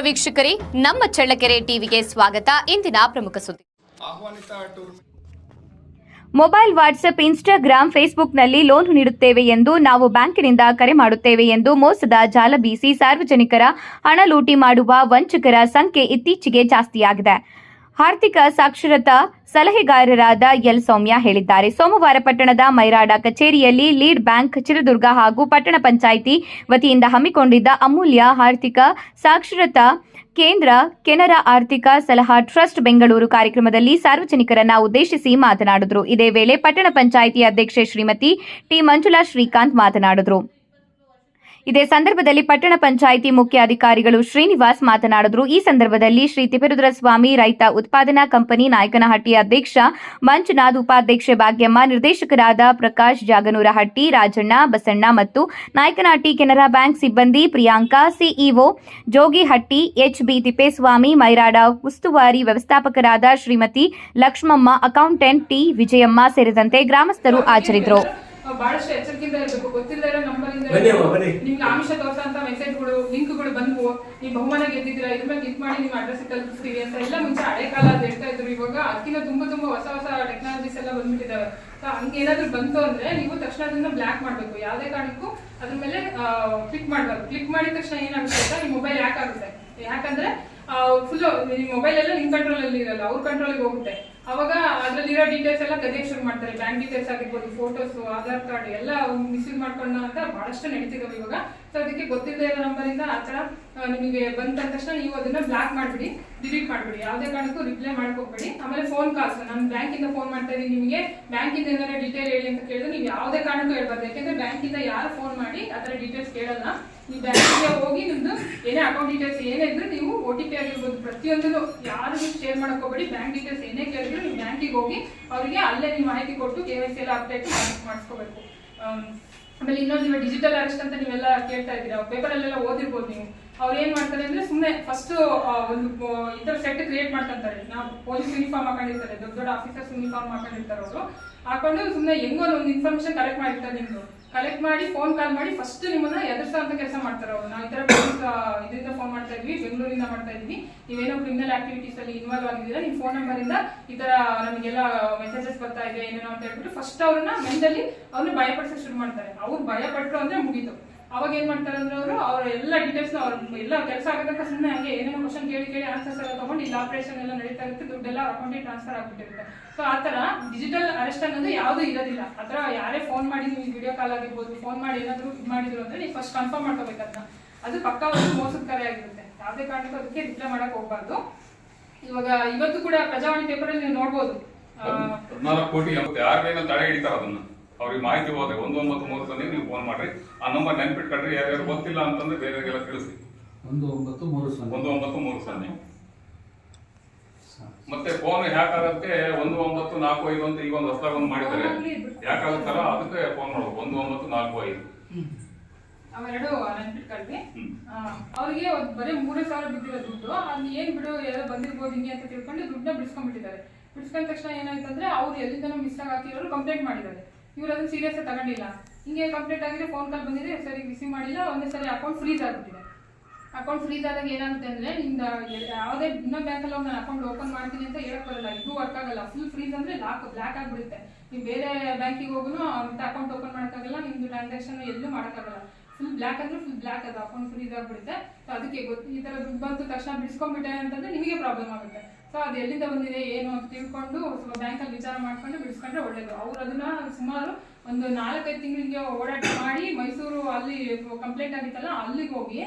ವೀಕ್ಷಕರೇ, ನಮ್ಮ ಚಳ್ಳಕೆರೆ ಟಿವಿಗೆ ಸ್ವಾಗತ. ಇಂದಿನ ಪ್ರಮುಖ ಸುದ್ದಿ. ಮೊಬೈಲ್, ವಾಟ್ಸ್ಆಪ್, ಇನ್ಸ್ಟಾಗ್ರಾಂ, ಫೇಸ್ಬುಕ್ನಲ್ಲಿ ಲೋನ್ ನೀಡುತ್ತೇವೆ ಎಂದು ನಾವು ಬ್ಯಾಂಕಿನಿಂದ ಕರೆ ಮಾಡುತ್ತೇವೆ ಎಂದು ಮೋಸದ ಜಾಲ ಬೀಸಿ ಸಾರ್ವಜನಿಕರ ಹಣ ಲೂಟಿ ಮಾಡುವ ವಂಚಕರ ಸಂಖ್ಯೆ ಇತ್ತೀಚೆಗೆ ಜಾಸ್ತಿಯಾಗಿದೆ. ಆರ್ಥಿಕ ಸಾಕ್ಷರತಾ ಸಲಹೆಗಾರರಾದ ಎಲ್ ಸೌಮ್ಯ ಹೇಳಿದ್ದಾರೆ. ಸೋಮವಾರ ಪಟ್ಟಣದ ಮೈರಾಡ ಕಚೇರಿಯಲ್ಲಿ ಲೀಡ್ ಬ್ಯಾಂಕ್ ಚಿತ್ರದುರ್ಗ ಹಾಗೂ ಪಟ್ಟಣ ಪಂಚಾಯಿತಿ ವತಿಯಿಂದ ಹಮ್ಮಿಕೊಂಡಿದ್ದ ಅಮೂಲ್ಯ ಆರ್ಥಿಕ ಸಾಕ್ಷರತಾ ಕೇಂದ್ರ ಕೆನರಾ ಆರ್ಥಿಕ ಸಲಹಾ ಟ್ರಸ್ಟ್ ಬೆಂಗಳೂರು ಕಾರ್ಯಕ್ರಮದಲ್ಲಿ ಸಾರ್ವಜನಿಕರನ್ನ ಉದ್ದೇಶಿಸಿ ಮಾತನಾಡಿದರು. ಇದೇ ವೇಳೆ ಪಟ್ಟಣ ಪಂಚಾಯಿತಿ ಅಧ್ಯಕ್ಷೆ ಶ್ರೀಮತಿ ಟಿ ಮಂಜುಳಾ ಶ್ರೀಕಾಂತ್ ಮಾತನಾಡಿದರು. ಇದೇ ಸಂದರ್ಭದಲ್ಲಿ ಪಟ್ಟಣ ಪಂಚಾಯಿತಿ ಮುಖ್ಯ ಅಧಿಕಾರಿಗಳು ಶ್ರೀನಿವಾಸ್ ಮಾತನಾಡಿದರು. ಈ ಸಂದರ್ಭದಲ್ಲಿ ಶ್ರೀ ತಿಪ್ಪೇರುದ್ರ ಸ್ವಾಮಿ ರೈತ ಉತ್ಪಾದನಾ ಕಂಪನಿ ನಾಯಕನಹಟ್ಟಿ ಅಧ್ಯಕ್ಷ ಮಂಜುನಾಥ್, ಉಪಾಧ್ಯಕ್ಷೆ ಭಾಗ್ಯಮ್ಮ, ನಿರ್ದೇಶಕರಾದ ಪ್ರಕಾಶ್ ಜಾಗನೂರಹಟ್ಟಿ, ರಾಜಣ್ಣ, ಬಸಣ್ಣ ಮತ್ತು ನಾಯಕನಹಟ್ಟಿ ಕೆನರಾ ಬ್ಯಾಂಕ್ ಸಿಬ್ಬಂದಿ ಪ್ರಿಯಾಂಕಾ, ಸಿಇಒ ಜೋಗಿಹಟ್ಟಿ, ಎಚ್ಬಿ ತಿಪ್ಪೇಸ್ವಾಮಿ, ಮೈರಾಡ ಉಸ್ತುವಾರಿ ವ್ಯವಸ್ಥಾಪಕರಾದ ಶ್ರೀಮತಿ ಲಕ್ಷ್ಮಮ್ಮ, ಅಕೌಂಟೆಂಟ್ ಟಿ ವಿಜಯಮ್ಮ ಸೇರಿದಂತೆ ಗ್ರಾಮಸ್ಥರು ಹಾಜರಿದ್ದರು. ಬಹಳಷ್ಟು ಎಚ್ಚರಿಕೆಯಿಂದ ಇರಬೇಕು. ಗೊತ್ತಿಲ್ಲದ ಇರೋ ನಂಬರ್ ಇಂದ ನಿಮ್ಗೆ ಆಮಿಷ ತೋರಿಸಂತ ಮೆಸೇಜ್ಗಳು, ಲಿಂಕ್ಗಳು ಬಂದ್ವು, ನೀವು ಬಹುಮಾನ ಗೆದ್ದಿದ್ದೀರಾ, ಇದ್ರ ಮೇಲೆ ಕ್ಲಿಕ್ ಮಾಡಿ ನಿಮ್ಮ ಅಡ್ರೆಸ್ ತಲುಪಿಸ್ತೀವಿ ಅಂತ ಎಲ್ಲ ಮುಂಚೆ ಹಳೆ ಕಾಲ ಅಂತ ಹೇಳ್ತಾ ಇದ್ರು. ಇವಾಗ ಅದಕ್ಕಿಂತ ತುಂಬಾ ಹೊಸ ಟೆಕ್ನಾಲಜೀಸ್ ಎಲ್ಲ ಬಂದ್ಬಿಟ್ಟಿದ್ದಾವೆ. ಹಂಗೆ ಏನಾದ್ರು ಬಂತು ಅಂದ್ರೆ ನೀವು ತಕ್ಷಣ ಅದನ್ನ ಬ್ಲಾಕ್ ಮಾಡ್ಬೇಕು. ಯಾವುದೇ ಕಾರಣಕ್ಕೂ ಅದ್ರ ಮೇಲೆ ಕ್ಲಿಕ್ ಮಾಡಬಾರ್ದು. ಕ್ಲಿಕ್ ಮಾಡಿದ ತಕ್ಷಣ ಏನಾಗುತ್ತೆ ಅಂತ ನಿಮ್ಮ ಮೊಬೈಲ್ ಹ್ಯಾಕ್ ಆಗುತ್ತೆ. ಯಾಕಂದ್ರೆ ಫುಲ್ ನಿಮ್ಮ ಮೊಬೈಲ್ ಎಲ್ಲ ನಿಮ್ ಕಂಟ್ರೋಲ್ ಅಲ್ಲಿ ಇರಲ್ಲ, ಅವ್ರ ಕಂಟ್ರೋಲ್ ಹೋಗುತ್ತೆ. ಅವಾಗ ಅದ್ರಲ್ಲಿರೋ ಡೀಟೇಲ್ಸ್ ಎಲ್ಲ ತೆಗೆಯಕ್ಕೆ ಶುರು ಮಾಡ್ತಾರೆ. ಬ್ಯಾಂಕ್ ಡೀಟೇಲ್ಸ್ ಆಗಿರ್ಬೋದು, ಫೋಟೋಸ್, ಆಧಾರ್ ಕಾರ್ಡ್ ಎಲ್ಲ ಮಿಸ್ಯೂಸ್ ಮಾಡ್ಕೊಂಡ ಅಂತ ಬಹಳಷ್ಟು ನಡೀತಿದಾವೆ ಇವಾಗ. ಸೊ ಅದಕ್ಕೆ ಗೊತ್ತಿಲ್ಲದೆ ಇರೋ ನಂಬರ್ ಇಂದ ಆತರ ನಿಮಗೆ ಬಂದ ತಕ್ಷಣ ನೀವು ಅದನ್ನ ಬ್ಲಾಕ್ ಮಾಡ್ಬಿಡಿ, ಡಿಲೀಟ್ ಮಾಡ್ಬಿಡಿ. ಯಾವುದೇ ಕಾರಣಕ್ಕೂ ರಿಪ್ಲೈ ಮಾಡ್ಕೋಬೇಡಿ. ಆಮೇಲೆ ಫೋನ್ ಕಾಲ್ಸ್, ನಾನು ಬ್ಯಾಂಕಿಂದ ಫೋನ್ ಮಾಡ್ತಾ ಇದೀನಿ, ನಿಮಗೆ ಬ್ಯಾಂಕಿಂದ ಏನಾದ್ರು ಡೀಟೇಲ್ ಹೇಳಿ ಅಂತ ಕೇಳಿದ್ರೆ ನೀವು ಯಾವುದೇ ಕಾರಣಕ್ಕೂ ಹೇಳ್ಬಾರ್ದು. ಯಾಕಂದ್ರೆ ಬ್ಯಾಂಕಿಂದ ಯಾರು ಫೋನ್ ಮಾಡಿ ಆತರ ಡೀಟೇಲ್ಸ್ ಕೇಳಲ್ಲ. ನೀವು ಬ್ಯಾಂಕಿಗೆ ಹೋಗಿ ನಿಮ್ದು ಏನೇ ಅಕೌಂಟ್ ಡೀಟೇಲ್ಸ್ ಏನೇ ಇದ್ರು ನೀವು OTP ಆಗಿರ್ಬೋದು ಪ್ರತಿಯೊಂದನ್ನು ಯಾರಿಗೂ ಶೇರ್ ಮಾಡಕ್ ಹೋಗ್ಬೇಡಿ. ಬ್ಯಾಂಕ್ ಡೀಟೇಲ್ಸ್ ಏನೇ ಕೇಳಿದ್ರು ನೀವು ಬ್ಯಾಂಕಿಗೆ ಹೋಗಿ ಅವರಿಗೆ ಅಲ್ಲೇ ನೀವು ಮಾಹಿತಿ ಕೊಟ್ಟು KYC ಎಲ್ಲ ಅಪ್ಡೇಟ್ ಮಾಡಿಸ್ಕೋಬೇಕು. ಆಮೇಲೆ ಇನ್ನೊಂದು ನೀವು ಡಿಜಿಟಲ್ ಅರೆಸ್ಟ್ ಅಂತ ನೀವೆಲ್ಲ ಕೇಳ್ತಾ ಇದ್ದೀರಾ, ಪೇಪರ್ ಅಲ್ಲೆಲ್ಲ ಓದಿರ್ಬೋದು ನೀವು. ಅವ್ರು ಏನ್ ಮಾಡ್ತಾರೆ ಅಂದ್ರೆ ಸುಮ್ಮನೆ ಫಸ್ಟ್ ಒಂದು ಇದರ ಸೆಟ್ ಕ್ರಿಯೇಟ್ ಮಾಡ್ಕೊಂತಾರೆ. ನಾವು ಪೊಲೀಸ್ ಯೂನಿಫಾರ್ಮ್ ಹಾಕೊಂಡಿರ್ತಾರೆ, ದೊಡ್ಡ ದೊಡ್ಡ ಆಫೀಸರ್ಸ್ ಯೂನಿಫಾರ್ಮ್ ಹಾಕೊಂಡಿರ್ತಾರೆ. ಅವರು ಹಾಕೊಂಡು ಸುಮ್ಮನೆ ಹೆಂಗೋ ಒಂದು ಇನ್ಫಾರ್ಮೇಶನ್ ಕಲೆಕ್ಟ್ ಮಾಡಿರ್ತಾರೆ. ನಿಮ್ದು ಕಲೆಕ್ಟ್ ಮಾಡಿ ಫೋನ್ ಕಾಲ್ ಮಾಡಿ ಫಸ್ಟ್ ನಿಮ್ಮನ್ನ ಎದುರಿಸೋ ಅಂತ ಕೆಲಸ ಮಾಡ್ತಾರೆ ಅವರು. ನಾವು ಈ ತರ ಇದರಿಂದ ಫೋನ್ ಮಾಡ್ತಾ ಇದ್ವಿ, ಬೆಂಗಳೂರಿಂದ ಮಾಡ್ತಾ ಇದ್ವಿ, ನೀವೇನೋ ಕ್ರಿಮಿನಲ್ ಆಕ್ಟಿವಿಟೀಸ್ ಅಲ್ಲಿ ಇನ್ವಾಲ್ವ್ ಆಗಿದ್ದೀರಾ, ನಿಮ್ ಫೋನ್ ನಂಬರ್ ಇಂದ ಈ ತರ ನಮಗೆಲ್ಲ ಮೆಸೇಜಸ್ ಬರ್ತಾ ಇದೆ ಏನೇನೋ ಅಂತ ಹೇಳ್ಬಿಟ್ಟು ಫಸ್ಟ್ ಅವ್ರನ್ನ ಮೆಂಟಲಿ ಅವ್ರನ್ನ ಭಯಪಡಿಸೋಕೆ ಶುರು ಮಾಡ್ತಾರೆ. ಅವ್ರು ಭಯ ಪಟ್ಟರು ಅಂದ್ರೆ ಮುಗೀತು. ಅವಾಗ ಏನ್ ಮಾಡ್ತಾರೆ ಅಂದ್ರೆ ಅವ್ರ ಎಲ್ಲ ಡೀಟೇಲ್ಸ್ ಅವ್ರ ಎಲ್ಲ ಕೆಲಸ ಆಗೋದಕ್ಕೆ ಸುಮ್ಮನೆ ಹಾಗೆ ಏನೇನೋ ಕ್ವಶನ್ ಕೇಳಿ ಆನ್ಸರ್ಸ್ ಎಲ್ಲ ತಗೊಂಡು ಇಲ್ಲಿ ಆಪರೇಷನ್ ಎಲ್ಲ ನಡೀತಾ ಇರುತ್ತೆ, ದುಡ್ಡೆಲ್ಲ ಅಕೌಂಟಿಗೆ ಟ್ರಾನ್ಸ್ಫರ್ ಆಗ್ಬಿಟ್ಟಿರುತ್ತೆ. ಸೊ ಆತರ ಡಿಜಿಟಲ್ ಅರೆಸ್ಟ್ ಅನ್ನೋದು ಯಾವ್ದು ಇರೋದಿಲ್ಲ. ಆತರ ಯಾರೇ ಫೋನ್ ಮಾಡಿ ನೀವು ವಿಡಿಯೋ ಕಾಲ್ ಆಗಿರ್ಬೋದು, ಫೋನ್ ಮಾಡಿ ಏನಾದ್ರು ಇದು ಮಾಡಿದ್ರು ಅಂದ್ರೆ ನೀವು ಫಸ್ಟ್ ಕನ್ಫರ್ಮ್ ಮಾಡ್ಕೋಬೇಕು. ಅದನ್ನ ಅದು ಪಕ್ಕಾ ಒಂದು ಮೋಸದ ಕರೆ ಆಗಿರುತ್ತೆ. ಯಾವುದೇ ಕಾರಣಕ್ಕೂ ಅದಕ್ಕೆ ರಿಪ್ಲೈ ಮಾಡಕ್ ಹೋಗ್ಬಾರ್ದು. ಇವತ್ತು ಕೂಡ ಪ್ರಜಾವಾಣಿ ಪೇಪರ್ ಅಲ್ಲಿ ನೀವು ನೋಡ್ಬೋದು 14 ಕೋಟಿ ಯಾರಿಗೇನೋ ತಡೆ ಹಿಡಿತಾರ. ಅದನ್ನ ಅವ್ರಿಗೆ ಮಾಹಿತಿ ಹೋದ್ರೆ 1930 ನೀವು ಫೋನ್ ಮಾಡ್ರಿ. ಆ ನಂಬರ್ ನೆನ್ಪಿಟ್ಕೊಳ್ರಿ. ಯಾರ್ಯಾರು ಗೊತ್ತಿಲ್ಲ ಅಂತಂದ್ರೆ ಬೇರೆಗೆಲ್ಲ ತಿಳಿಸಿ. 1930 ಮತ್ತೆ ಫೋನ್ ಹ್ಯಾಕ್ ಆಗೋದಕ್ಕೆ 1945 ಅಂತ ಈಗ ಒಂದು ಹೊಸದಾಗಿ ಒಂದು ಮಾಡಿದ್ದಾರೆ. ಹ್ಯಾಕ್ ಆಗುತ್ತಲ್ಲ ಅದಕ್ಕೆ ಫೋನ್ ಮಾಡ್ಬೇಕು 1945. ಅವೆರಡು ನೆನ್ಪಿಟ್ಕೊಳ್ವಿ. ಅವ್ರಿಗೆ ಬರೀ 3,000 ಬಿದ್ದಿರೋ ದುಡ್ಡು, ಅಲ್ಲಿ ಏನ್ ಬಿಡು ಎಲ್ಲ ಬಂದಿರ್ಬೋದು ಹಿಂಗೆ ಅಂತ ತಿಳ್ಕೊಂಡು ದುಡ್ಡನ್ನ ಬಿಡಿಸ್ಕೊಂಡ್ಬಿಟ್ಟಿದ್ದಾರೆ. ಬಿಡಿಸ್ಕೊಂಡ ತಕ್ಷಣ ಏನಾಯ್ತಂದ್ರೆ ಅವ್ರು ಎಲ್ಲಿಂದನೋ ಮಿಸ್ ಆಗಿರೋರು ಕಂಪ್ಲೇಂಟ್ ಮಾಡಿದ್ದಾರೆ. ಇವ್ರು ಅದನ್ನ ಸೀರಿಯಸ್ ತಗೊಂಡಿಲ್ಲ. ಹಿಂಗೆ ಕಂಪ್ಲೇಂಟ್ ಆಗಿದೆ, ಫೋನ್ ಕಾಲ್ ಬಂದಿದೆ, ಸರಿ ರಿಸೀವ್ ಮಾಡಿಲ್ಲ, ಒಂದೇ ಸರಿ ಅಕೌಂಟ್ ಫ್ರೀಸ್ ಆಗ್ಬಿಟ್ಟಿದೆ. ಅಕೌಂಟ್ ಫ್ರೀಸ್ ಆದಾಗ ಏನಾಗುತ್ತೆ ಅಂದ್ರೆ ನಿಮ್ದು ಯಾವುದೇ ಇನ್ನೊಂದು ಬ್ಯಾಂಕಲ್ಲಿ ಹೋಗಿ ನಾನು ಅಕೌಂಟ್ ಓಪನ್ ಮಾಡ್ತೀನಿ ಅಂತ ಹೇಳಕ್ ಬರಲ್ಲ, ಇದು ವರ್ಕ್ ಆಗಲ್ಲ. ಫುಲ್ ಫ್ರೀಸ್ ಅಂದ್ರೆ ಬ್ಲಾಕ್ ಆಗ್ಬಿಡುತ್ತೆ. ನೀವು ಬೇರೆ ಬ್ಯಾಂಕಿಗೆ ಹೋಗುನು ಮತ್ತೆ ಅಕೌಂಟ್ ಓಪನ್ ಮಾಡೋಕ್ಕಾಗಲ್ಲ, ನಿಮ್ದು ಟ್ರಾನ್ಸಾಕ್ಷನ್ ಎಲ್ಲೂ ಮಾಡೋಕ್ಕಾಗಲ್ಲ. ಫುಲ್ ಬ್ಲಾಕ್ ಅಂದ್ರೆ ಫುಲ್ ಬ್ಲಾಕ್, ಅದು ಅಕೌಂಟ್ ಫ್ರೀಸ್ ಆಗ್ಬಿಡುತ್ತೆ. ಅದಕ್ಕೆ ಈ ತರ ದುಡ್ಡು ಬಂತು ತಕ್ಷಣ ಬಿಡಿಸ್ಕೊಂಡ್ಬಿಟ್ಟೆ ಅಂತಂದ್ರೆ ನಿಮಗೆ ಪ್ರಾಬ್ಲಮ್ ಆಗುತ್ತೆ. ಸೊ ಅದು ಎಲ್ಲಿಂದ ಬಂದಿದೆ ಏನು ಅಂತ ತಿಳ್ಕೊಂಡು ಸ್ವಲ್ಪ ಬ್ಯಾಂಕಲ್ಲಿ ವಿಚಾರ ಮಾಡ್ಕೊಂಡು ಬಿಡಿಸ್ಕೊಂಡ್ರೆ ಒಳ್ಳೇದು. ಅವ್ರು ಅದನ್ನ ಸುಮಾರು ಒಂದು 4-5 ತಿಂಗಳಿಗೆ ಓಡಾಟ ಮಾಡಿ ಮೈಸೂರು ಅಲ್ಲಿ ಕಂಪ್ಲೇಂಟ್ ಆಗಿತ್ತಲ್ಲ ಅಲ್ಲಿಗೆ ಹೋಗಿ